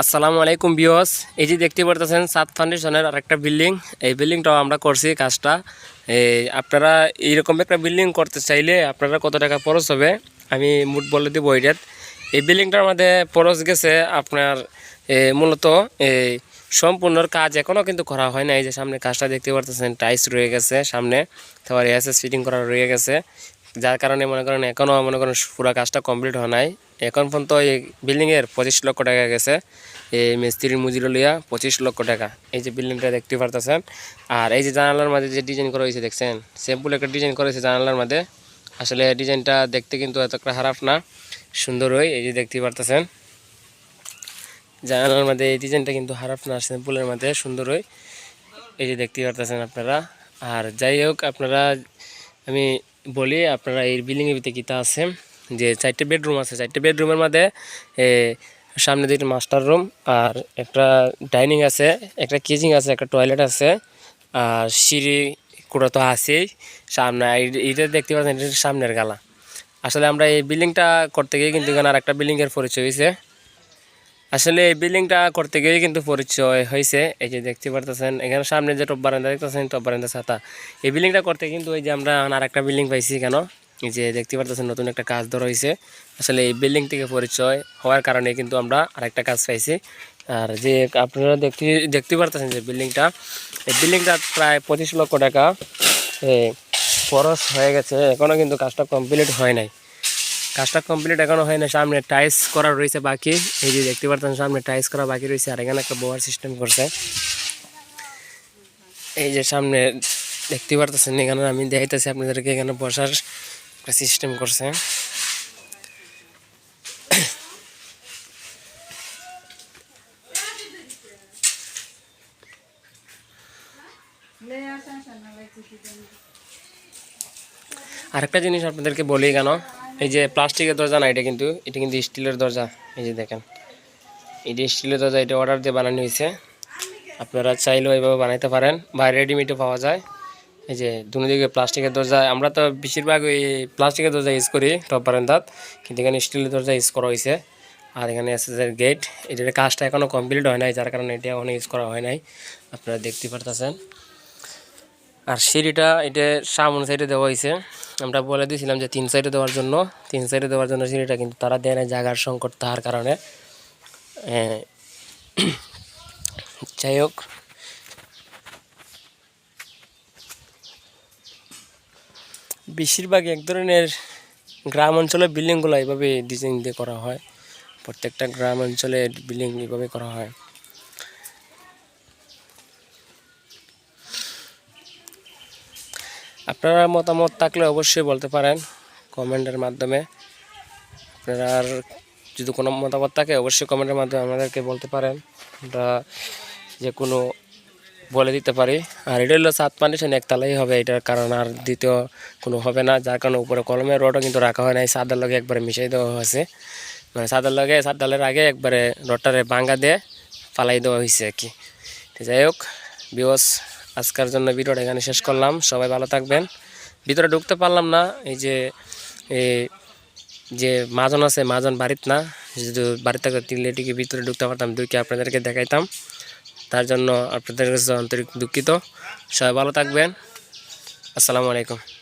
আসসালামু আলাইকুম ভিউয়ার্স, এই যে দেখতে পারতেছেন সাত ফাউন্ডেশনের আরেকটা বিল্ডিং। এই বিল্ডিংটাও আমরা করছি কাজটা। আপনারা এইরকম একটা বিল্ডিং করতে চাইলে আপনারা কত টাকা খরচ হবে আমি মোট বলে দেবো। এই বিল্ডিংটার মধ্যে খরচ গেছে আপনার মূলত এই সম্পূর্ণ কাজ এখনও কিন্তু করা হয় না। এই যে সামনে কাজটা দেখতে পারতেছেন, টাইলস রয়ে গেছে সামনে, তারপর এসএস ফিটিং করা রয়ে গেছে, যার কারণে মনে করেন এখনও পুরো কাজটা কমপ্লিট হয় নাই। এখন পর্যন্ত এই বিল্ডিংয়ের 25 লক্ষ টাকা গেছে, এই মিস্ত্রির মজুরি লইয়া 25 লক্ষ টাকা। এই যে বিল্ডিংটা দেখতে পারতেছেন, আর এই যে জানালার মধ্যে যে ডিজাইন করা হয়েছে দেখছেন, সিম্পল একটা ডিজাইন করা হয়েছে জানালার মধ্যে। আসলে ডিজাইনটা দেখতে কিন্তু এতটা খারাপ না, সুন্দর হয়। এই যে দেখতে পারতেছেন জানালার মধ্যে এই ডিজাইনটা কিন্তু খারাপ না, সিম্পলের মধ্যে সুন্দর হয়। এই যে দেখতে পারতেছেন আপনারা। আর যাই হোক, আপনারা আমি বলি আপনারা এই বিল্ডিংয়ের ভিতরে কিতা আছে, যে 4টে বেডরুম আছে। 4টে বেডরুমের মধ্যে সামনে 2টি মাস্টার রুম, আর একটা ডাইনিং আছে, একটা কিচেন আছে, একটা টয়লেট আছে, আর সিঁড়ি কোটা তো আছেই সামনে। এইটা দেখতে পাচ্ছেন, এটা সামনের গালা। আসলে আমরা এই বিল্ডিংটা করতে গিয়ে কিন্তু এখানে আর একটা বিল্ডিংয়ের পরিচয় হয়েছে। আসলে এই বিল্ডিংটা করতে গিয়ে কিন্তু পরিচয় হয়েছে। এই যে দেখতে পারতেছেন এখানে সামনে যে টপ বারান্দা দেখতেছেন, টপ বারান্দা ছাতা। এই বিল্ডিংটা করতে কিন্তু ওই যে আমরা আর একটা বিল্ডিং পাইছি কেন, এই যে দেখতে পারতেছেন নতুন একটা কাজ ধরা হয়েছে। আসলে এই বিল্ডিং থেকে পরিচয় হওয়ার কারণে কিন্তু আমরা আরেকটা কাজ পাইছি। আর যে আপনারা দেখতে পারতেছেন যে বিল্ডিংটা, এই বিল্ডিংটা প্রায় 25 লক্ষ টাকা খরচ হয়ে গেছে, এখনও কিন্তু কাজটা কমপ্লিট হয় নাই। কাজটা কমপ্লিট এখনো হয় না, সামনে টাইলস করা রয়েছে বাকি। এই যে দেখতে পাচ্ছেন সামনে টাইলস করা বাকি রয়েছে, আর এখানে একটা বোয়ার সিস্টেম করছে। এই যে সামনে দেখতে পারতেছেন, এখানে আমি দেখাইতেছি আপনাদেরকে, এখানে বসার একটা সিস্টেম করছে। আরেকটা জিনিস আপনাদেরকে বলি কেন, এই যে প্লাস্টিকের দরজা না, এটা কিন্তু স্টিলের দরজা। এই যে দেখেন, এটা স্টিলের দরজা, এটা অর্ডার দিয়ে বানানো হয়েছে। আপনারা চাইলেও এইভাবে বানাইতে পারেন, বা রেডিমেডও পাওয়া যায়। এই যে দুদিকে প্লাস্টিকের দরজা, আমরা তো বেশিরভাগ ওই প্লাস্টিকের দরজা ইউজ করি টপ বারান্দাত, কিন্তু এখানে স্টিলের দরজা ইউজ করা হয়েছে। আর এখানে এসএসের গেট, এটার কাজটা এখনও কমপ্লিট হয় নাই, যার কারণে এটা এখনও ইউজ করা হয় নাই, আপনারা দেখতে পারতেছেন। আর সিঁড়িটা এটা সামনে সাইডে দেওয়া হয়েছে। আমরা বলে দিয়েছিলাম যে 3 সাইডে দেওয়ার জন্য, 3 সাইডে দেওয়ার জন্য সিঁড়িটা, কিন্তু তারা দেয় না, জায়গার সংকট তার কারণে। যাই হোক, বেশিরভাগ এক ধরনের গ্রাম অঞ্চলের বিল্ডিংগুলো এইভাবে ডিজাইন দিয়ে করা হয়। প্রত্যেকটা গ্রাম অঞ্চলে বিল্ডিং এইভাবে করা হয়। আপনারা মতামত থাকলে অবশ্যই বলতে পারেন কমেন্টের মাধ্যমে। আপনারা আর যদি কোনো মতামত থাকে অবশ্যই কমেন্টের মাধ্যমে আমাদেরকে বলতে পারেন, আমরা যে কোনো বলে দিতে পারি। আর এটা হলো 7 ফাউন্ডেশন, একতলাই হবে, এটার কারণ আর দ্বিতীয় কোনো হবে না, যার কারণে উপরে কলমের রডও কিন্তু রাখা হয় নাই, সাদার লগে একবারে মিশাই দেওয়া হয়েছে। মানে সাদার লগে সাদালের আগে একবারে রডটারে ভাঙ্গা দিয়ে ফালাই দেওয়া হয়েছে আর কি। যাই হোক ভিউয়ার্স, আজকের জন্য ভিডিওটা এখানে শেষ করলাম। সবাই ভালো থাকবেন। ভিতরে ঢুকতে পারলাম না, এই যে মাজন আছে, মাজন বাড়িতে না, যদি বাড়িতে থাকতে তিনলেটিকে ভিতরে ঢুকতে পারতাম, ঢুকে আপনাদেরকে দেখাইতাম। তার জন্য আপনাদের কাছে আন্তরিক দুঃখিত। সবাই ভালো থাকবেন। আসসালামু আলাইকুম।